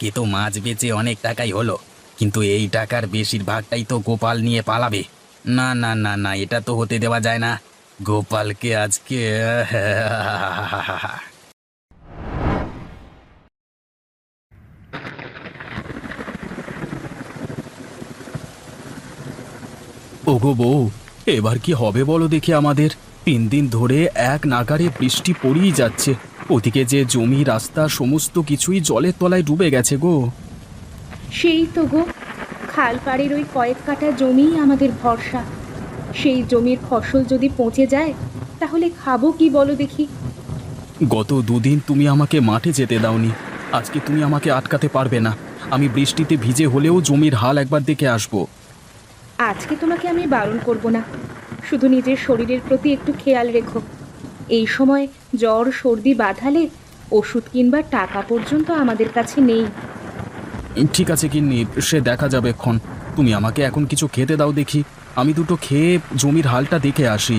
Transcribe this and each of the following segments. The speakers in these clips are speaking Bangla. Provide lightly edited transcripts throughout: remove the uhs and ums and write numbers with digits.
কে তো মাছ বেচে অনেক টাকাই হলো, কিন্তু এই টাকার বেশিরভাগটাই তো গোপাল নিয়ে পালাবে। না না না না, এটা তো হতে দেওয়া যায় না। গোপালকে আজকে ওগো বউ, এবার কি হবে বলো দেখি আমাদের। 3 দিন ধরে এক নাগাড়ে বৃষ্টি পড়েই যাচ্ছে। ওদিকে যে জমি রাস্তা সমস্ত কিছুই জলের তলায় ডুবে গেছে গো। সেই তো গো, খাল পাড়ের ওই কয়েক কাঠা জমিই আমাদের ভরসা। সেই জমির ফসল যদি পচে যায়, তাহলে খাবো কি বলো দেখি? গত 2 দিন তুমি আমাকে মাঠে যেতে দাওনি, আজকে তুমি আমাকে আটকাতে পারবে না। আমি বৃষ্টিতে ভিজে হলেও জমির হাল একবার দেখে আসবো। আজকে তোমাকে আমি বারণ করব না, শুধু নিজের শরীরের প্রতি একটু খেয়াল রেখো। এই সময় জ্বর সর্দি বাঁধালে ওষুধ কিনবার টাকা পর্যন্ত আমাদের কাছে নেই। ঠিক আছে গিন্নি, সে দেখা যাবে ক্ষণ। তুমি আমাকে এখন কিছু খেতে দাও দেখি, আমি দুটো খেয়ে জমির হালটা দেখে আসি।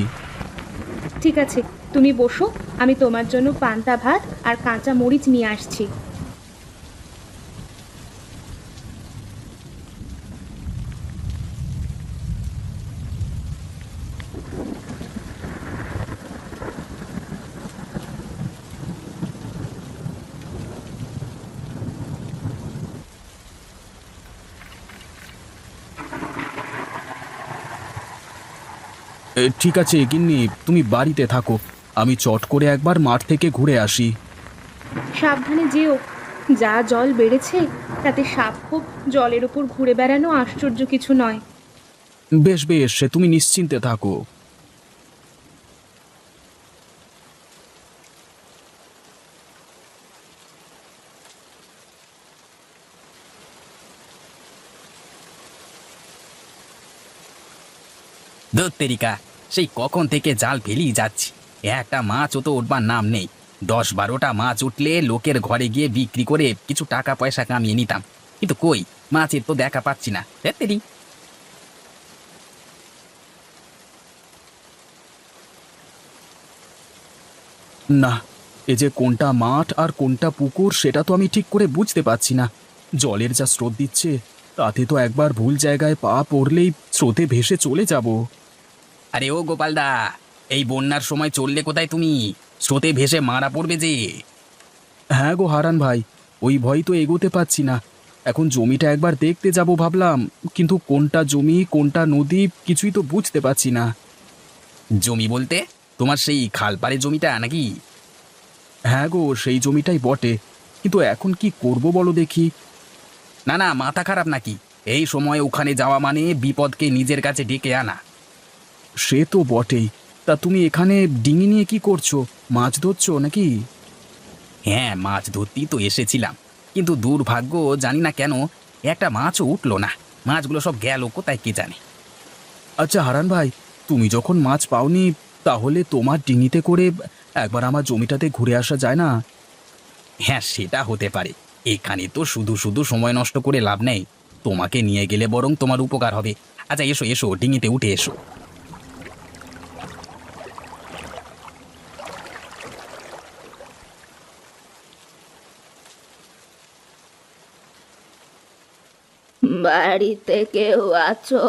ঠিক আছে, তুমি বসো, আমি তোমার জন্য পান্তা ভাত আর কাঁচা মরিচ নিয়ে আসছি। ঠিক আছে গিন্নি, তুমি বাড়িতে থাকো, আমি চট করে একবার মাঠ থেকে ঘুরে আসি। সাবধানে যেও, যা জল বেড়েছে তাতে সাপ খোপ জলের ওপর ঘুরে বেড়ানো আশ্চর্য কিছু নয়। বেশ বেশ, সে তুমি নিশ্চিন্তে থাকো। দত্তেরিকা, সেই কখন থেকে জাল ফেলেই যাচ্ছি, একটা মাছও তো উঠবার নাম নেই। 10-12টা মাছ উঠলে লোকের ঘরে গিয়ে বিক্রি করে কিছু টাকা পয়সা কামিয়ে নিতাম, কিন্তু কই, মাছের তো দেখা পাচ্ছি না। দত্তেরি। না, এ যে কোনটা মাঠ আর কোনটা পুকুর সেটা তো আমি ঠিক করে বুঝতে পারছি না। জলের যা স্রোত দিচ্ছে, তাতে তো একবার ভুল জায়গায় পা পড়লেই স্রোতে ভেসে চলে যাব। আরে ও গোপালদা, এই বন্যার সময় চললে কোথায় তুমি? স্রোতে ভেসে মারা পড়বে যে। হ্যাঁ গো হারান ভাই, ওই ভয় তো এগোতে পারছি না। এখন জমিটা একবার দেখতে যাব ভাবলাম, কিন্তু কোনটা জমি কোনটা নদী কিছুই তো বুঝতে পারছি না। জমি বলতে তোমার সেই খালপাড়ের জমিটা নাকি? হ্যাঁ গো, সেই জমিটাই বটে, কিন্তু এখন কি করব বলো দেখি। না না, মাথা খারাপ নাকি? এই সময় ওখানে যাওয়া মানে বিপদকে নিজের কাছে ডেকে আনা। সে তো বটেই, তা তুমি এখানে ডিঙি নিয়ে কি করছো? মাছ ধরছো নাকি? হ্যাঁ, মাছ ধরতেই তো এসেছিলাম, কিন্তু দুর্ভাগ্য, জানি না কেন একটা মাছও উঠলো না। মাছগুলো সব গেল কোথায় কে জানে। আচ্ছা হারান ভাই, তুমি যখন মাছ পাওনি, তাহলে তোমার ডিঙিতে করে একবার আমার জমিটাতে ঘুরে আসা যায় না? হ্যাঁ, সেটা হতে পারে। এখানে তো শুধু শুধু সময় নষ্ট করে লাভ নেই, তোমাকে নিয়ে গেলে বরং তোমার উপকার হবে। আচ্ছা এসো এসো, ডিঙিতে উঠে এসো। বাড়িতে কেউ আছো?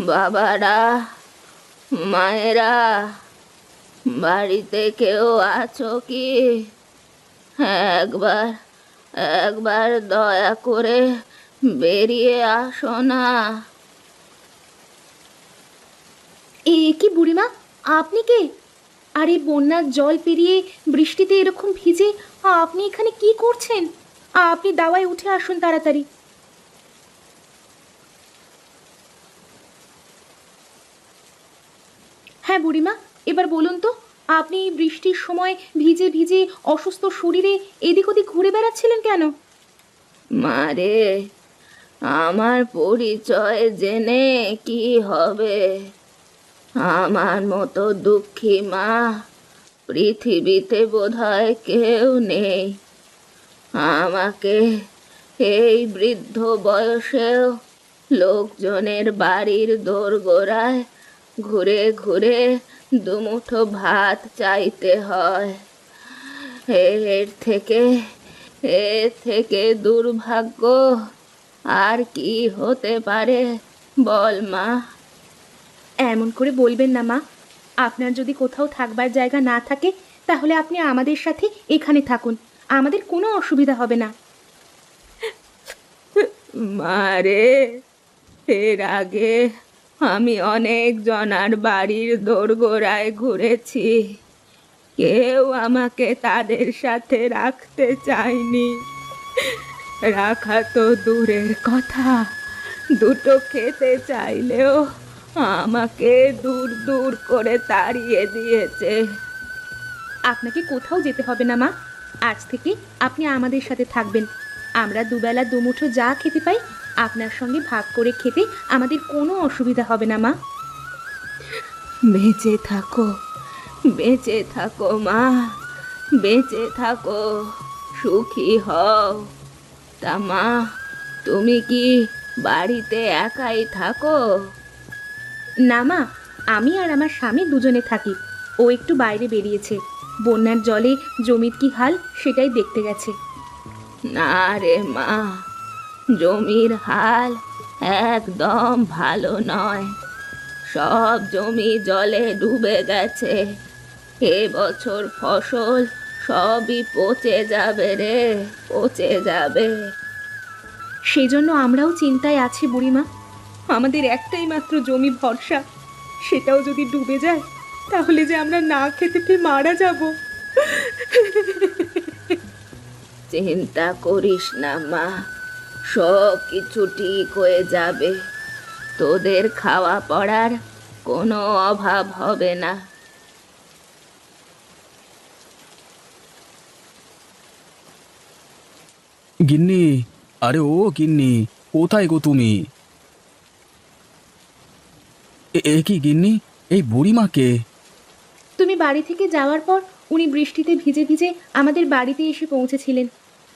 বাবারা, মায়েরা, বাড়িতে কেউ আছো কি? একবার একবার দয়া করে বেরিয়ে আসো না। এ কি বুড়িমা, আপনি কে? আর এই বন্যার জল পেরিয়ে বৃষ্টিতে এরকম ভিজে আপনি এখানে কি করছেন? আপনি দাওয়ায় উঠে আসুন তাড়াতাড়ি। হ্যাঁ বুড়িমা, এবার বলুন তো, আপনি এই বৃষ্টির সময় ভিজে ভিজে অসুস্থ শরীরে এদিক ওদিক ঘুরে বেড়াচ্ছিলেন কেন? মারে, আমার পরিচয় জেনে কি হবে? আমার মতো দুঃখী মা পৃথিবীতে বোধহয় কেউ নেই। আমাকে এই বৃদ্ধ বয়সেও লোকজনের বাড়ির দোরগোড়ায় ঘুরে ঘুরে দুমুঠো ভাত চাইতে হয়। এর থেকে এর থেকে দুর্ভাগ্য আর কি হতে পারে বল মা। এমন করে বলবেন না মা। আপনার যদি কোথাও থাকবার জায়গা না থাকে তাহলে আপনি আমাদের সাথে এখানে থাকুন, আমাদের কোনো অসুবিধা হবে না। মারে, এর আগে আমি অনেক জনার বাড়ির দোরগোড়ায় ঘুরেছি, কেউ আমাকে তাদের সাথে রাখতে চায়নি। রাখা তো দূরের কথা, দুটো খেতে চাইলেও আমাকে দূর দূর করে তাড়িয়ে দিয়েছে। আপনাকে কোথাও যেতে হবে না মা। আজ থেকে আপনি আমাদের সাথে থাকবেন। আমরা দুবেলা দুমুঠো যা খেতে পাই আপনার সঙ্গে ভাগ করে খেতে আমাদের কোনো অসুবিধা হবে না মা। বেঁচে থাকো, বেঁচে থাকো মা, বেঁচে থাকো, সুখী হও। তা মা, তুমি কি বাড়িতে একাই থাকো? না মা, আমি আর আমার স্বামী দুজনে থাকি। ও একটু বাইরে বেরিয়েছে, বন্যার জলে জমির কি হাল সেটাই দেখতে গেছে। না রে মা, জমির হাল একদম ভালো নয়। সব জমি জলে ডুবে গেছে। এবছর ফসল সবই পচে যাবে রে, পচে যাবে। সেই জন্য আমরাও চিন্তায় আছি বুড়িমা। আমাদের একটাই মাত্র জমি ভরসা, সেটাও যদি ডুবে যায় তাহলে যে আমরা না খেতে পেয়ে মারা যাব। চিন্তা করিস না মা, সব কিছু ঠিক হয়ে যাবে। তোদের খাওয়া পড়ার কোনো অভাব হবে না। গিন্নি, আরে ও গিন্নি, কোথায় গো তুমি? এ কি গিন্নি, এই বুড়িমাকে? তুমি বাড়ি থেকে যাওয়ার পর উনি বৃষ্টিতে ভিজে ভিজে আমাদের বাড়িতে এসে পৌঁছেছিলেন।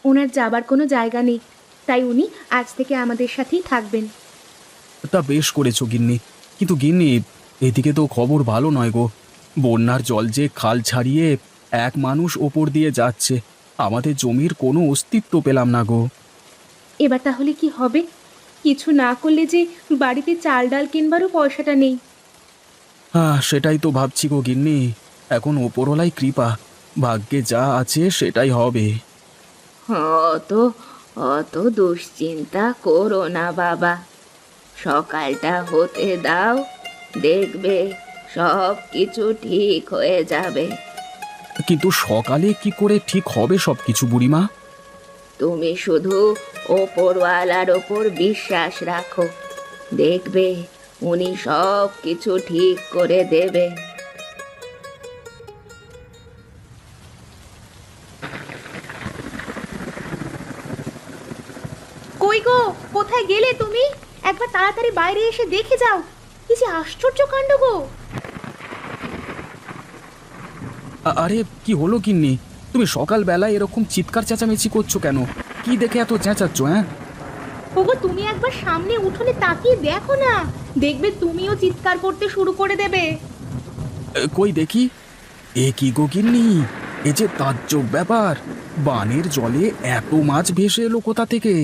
ওনার যাবার কোনো জায়গা নেই, তাই উনি আজ থেকে আমাদের সাথেই থাকবেন। তা বেশ করেছো গিন্নি, কিন্তু গিন্নি এদিকে তো খবর ভালো নয় গো। বন্যার জল যে খাল ছাড়িয়ে এক মানুষ ওপর দিয়ে যাচ্ছে, আমাদের জমির কোনো অস্তিত্ব পেলাম না গো। এবার তাহলে কি হবে? কিছু না করলে যে বাড়িতে চাল ডাল কিনবারও পয়সাটা নেই। হ্যাঁ, সেটাই তো ভাবছি গো গিন্নি। এখন ওপরওয়ালাই কৃপা, ভাগ্যে যা আছে সেটাই হবে। অত অত দুশ্চিন্তা করো না বাবা, সকালটা হতে দাও, দেখবে সব কিছু ঠিক হয়ে যাবে। কিন্তু সকালে কি করে ঠিক হবে সব কিছু বুড়িমা? তুমি শুধু ওপরওয়ালার ওপর বিশ্বাস রাখো, দেখবে উনি সব কিছু ঠিক করে দেবে। কই গো, কোথায় গেলে তুমি? একবার তাড়াতাড়ি বাইরে এসে দেখে যাও। কি যে আশ্চর্য কাণ্ড গো! আরে কি হলো গিন্নি, তুমি সকালবেলায় এরকম চিৎকার চেঁচামেচি করছো কেন? কি দেখে এত চেঁচাচ্ছ? হ্যাঁ, ওগো, তুমি একবার সামনে উঠোনে তাকিয়ে দেখো না, দেখবে তুমিও চিৎকার করতে শুরু করে দেবে। কই দেখি। এ কি গো গিন্নি, এ যে তাজ্জব ব্যাপার, বানের জলে এত মাছ ভেসে এলো কোথা থেকে?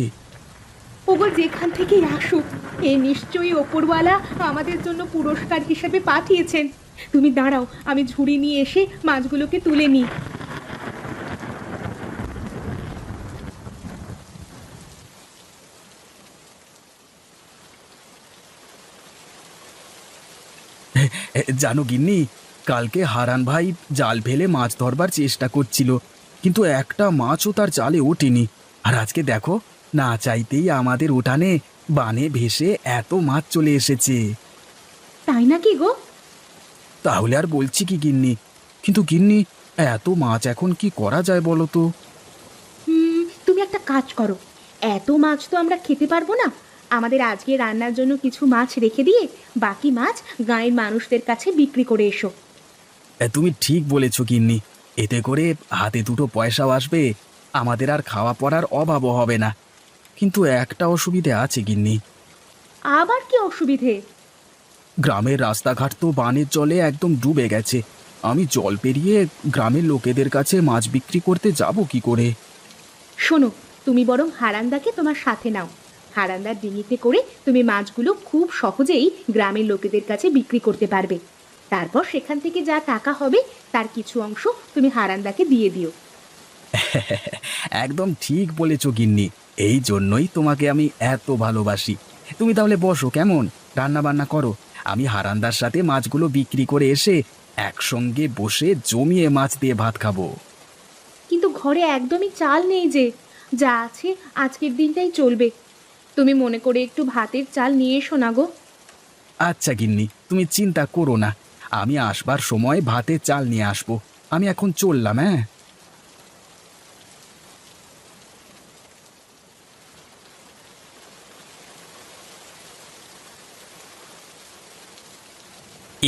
ওগো, যেখান থেকেই আসুক, এ নিশ্চয়ই ওপরওয়ালা আমাদের জন্য পুরস্কার হিসেবে পাঠিয়েছেন। তুমি দাঁড়াও, আমি ঝুড়ি নিয়ে এসে মাছগুলোকে তুলে নিই। জানো গিন্নি, কালকে হারান ভাই জাল ফেলে মাছ ধরবার চেষ্টা করছিল, কিন্তু একটা মাছও তার জালে ওঠেনি। আর আজকে দেখো, না চাইতেই আমাদের উঠানে বানে ভেসে এত মাছ চলে এসেছে। তাই নাকি গো? তাহলে আর বলছি কি গিন্নি, কিন্তু গিন্নি এত মাছ এখন কি করা যায় বলো তো? তুমি একটা কাজ করো, এত মাছ তো আমরা খেতে পারবো না। আমাদের আজকে রান্নার জন্য কিছু মাছ রেখে দিয়ে বাকি মাছ গাঁয়ের মানুষদের কাছে বিক্রি করে এসো। তুমি ঠিক বলেছ গিন্নি, এতে করে হাতে দুটো পয়সাও আসবে, আমাদের আর খাওয়া পড়ার অভাবও হবে না। কিন্তু একটা অসুবিধে আছে গিন্নি। আবার কি অসুবিধে? গ্রামের রাস্তাঘাট তো বানের জলে একদম ডুবে গেছে। আমি জল পেরিয়ে গ্রামের লোকেদের কাছে মাছ বিক্রি করতে যাব কি করে? শোনো, তুমি বরং হারান্দাকে তোমার সাথে নাও। হারান্দার ডিঙিতে করে তুমি মাছগুলো খুব সহজেই গ্রামের লোকেদের কাছে বিক্রি করতে পারবে। তারপর সেখান থেকে যা টাকা হবে তার কিছু অংশ তুমি হারান্দাকে দিয়ে দিও। একদম ঠিক বলেছ গিন্নি, এই জন্যই তোমাকে আমি এত ভালোবাসি। তুমি তাহলে বসো, কেমন রান্না বান্না করো, আমি হারান্দার সাথে মাছগুলো বিক্রি করে এসে একসঙ্গে বসে জমিয়ে মাছ দিয়ে ভাত খাবো। কিন্তু ঘরে একদমই চাল নেই যে, যা আছে আজকের দিনটাই চলবে। তুমি মনে করে একটু ভাতের চাল নিয়ে এসো না গো। আচ্ছা গিন্নি, তুমি চিন্তা করো না, আমি আসবার সময় ভাতের চাল নিয়ে আসবো। আমি এখন চললাম, হ্যাঁ।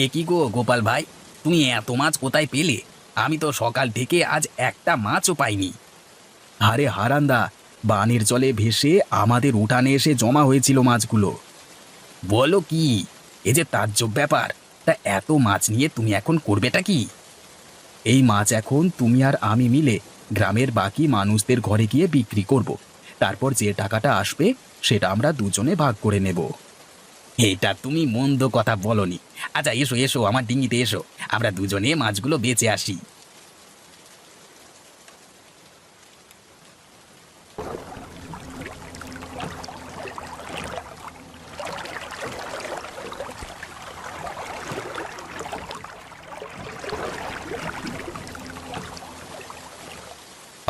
এ কি গো গোপাল ভাই, তুমি এত মাছ কোথায় পেলে? আমি তো সকাল থেকে আজ একটা মাছও পাইনি। আরে হারান্দা, বানের জলে ভেসে আমাদের উঠানে এসে জমা হয়েছিল মাছগুলো। বলো কি, এ যে তাজ্জব ব্যাপার। তা এত মাছ নিয়ে তুমি এখন করবেটা কি? এই মাছ এখন তুমি আর আমি মিলে গ্রামের বাকি মানুষদের ঘরে গিয়ে বিক্রি করব। তারপর যে টাকাটা আসবে সেটা আমরা দুজনে ভাগ করে নেব। এটা তুমি মন্দ কথা বলনি। আচ্ছা এসো এসো, আমার ডিঙিতে এসো, আমরা দুজনে মাছগুলো বেচে আসি।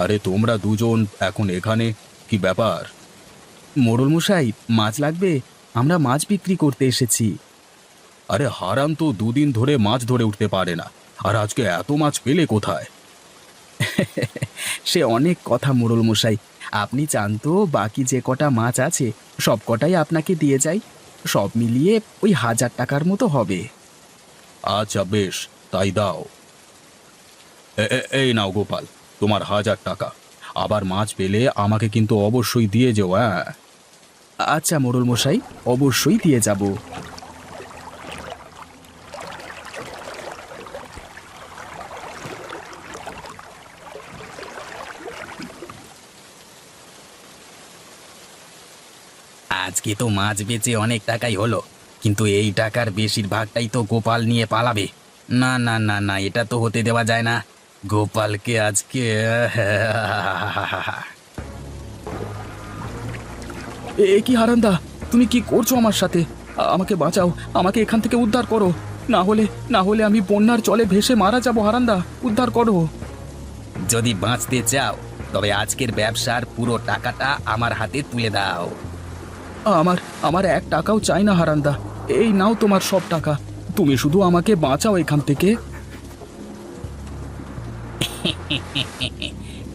আরে তোমরা দুজন এখন এখানে, কি ব্যাপার? মোড়ল মশাই, মাছ লাগবে, আমরা মাছ বিক্রি করতে এসেছি। আরে হারাম তো দুদিন ধরে মাছ ধরে উঠতে পারে না, আর আজকে এত মাছ পেলে কোথায়? সে অনেক কথা মোড়ল মশাই, আপনি চান তো বাকি যে কটা মাছ আছে সব কটাই আপনাকে দিয়ে যাই, সব মিলিয়ে ওই 1000 টাকার মতো হবে। আচ্ছা বেশ, তাই দাও। এই নাও গোপাল, তোমার 1000 টাকা। আবার মাছ পেলে আমাকে কিন্তু অবশ্যই দিয়ে যেও, হ্যাঁ। আচ্ছা মোড়ল মশাই, অবশ্যই দিয়ে যাব। আজকে তো মাছ বেচে অনেক টাকাই হলো, কিন্তু এই টাকার বেশিরভাগটাই তো গোপাল নিয়ে পালাবে। না না না না, এটা তো হতে দেওয়া যায় না। গোপালকে আজকে এ কি হারান্দা, তুমি কি করছো আমার সাথে? আমাকে বাঁচাও, আমাকে এখান থেকে উদ্ধার করো, না হলে আমি বন্যার জলে ভেসে মারা যাব। হারান্দা, উদ্ধার করো। যদি বাঁচতে চাও তবে আজকের ব্যবসার পুরো টাকাটা আমার হাতে তুলে দাও। আমার আমার 1 টাকাও চাই না হারান্দা, এই নাও তোমার সব টাকা, তুমি শুধু আমাকে বাঁচাও এখান থেকে।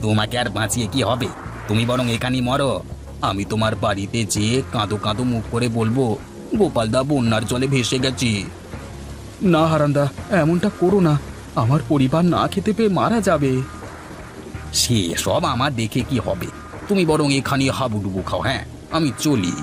তোমাকে আর বাঁচিয়ে কি হবে, তুমি বরং এখানেই মরো। আমি তোমার বাড়িতে যেয়ে কাঁদো কাঁদো মুখ করে বলবো, গোপালদা বন্যার জলে ভেসে গেছি। না হারান্দা, এমনটা করো না, আমার পরিবার না খেতে পেয়ে মারা যাবে। সে সব আমার দেখে কি হবে, তুমি বরং এখানে হাবুডুবু খাও। হ্যাঁ, আমি চলি।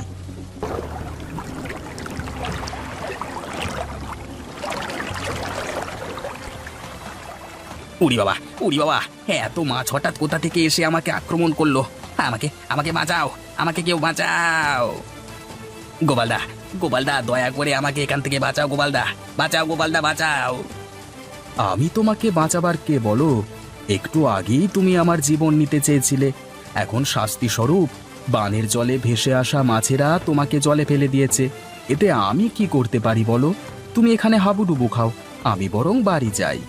উড়ি বাবা, উড়ি বাবা, এত মাছ হঠাৎ কোথা থেকে এসে আমাকে আক্রমণ করলো। আমাকে আমাকে বাঁচাও, আমাকে কেউ বাঁচাও। গোপালদা, গোপালদা, দয়া করে আমাকে এখান থেকে বাঁচাও। গোপালদা বাঁচাও, গোপালদা বাঁচাও। আমি তোমাকে বাঁচাবার কে বলো? একটু আগেই তুমি আমার জীবন নিতে চেয়েছিলে, এখন শাস্তি স্বরূপ বানের জলে ভেসে আসা মাছেরা তোমাকে জলে ফেলে দিয়েছে। এতে আমি কি করতে পারি বলো? তুমি এখানে হাবুডুবু খাও, আমি বরং বাড়ি যাই।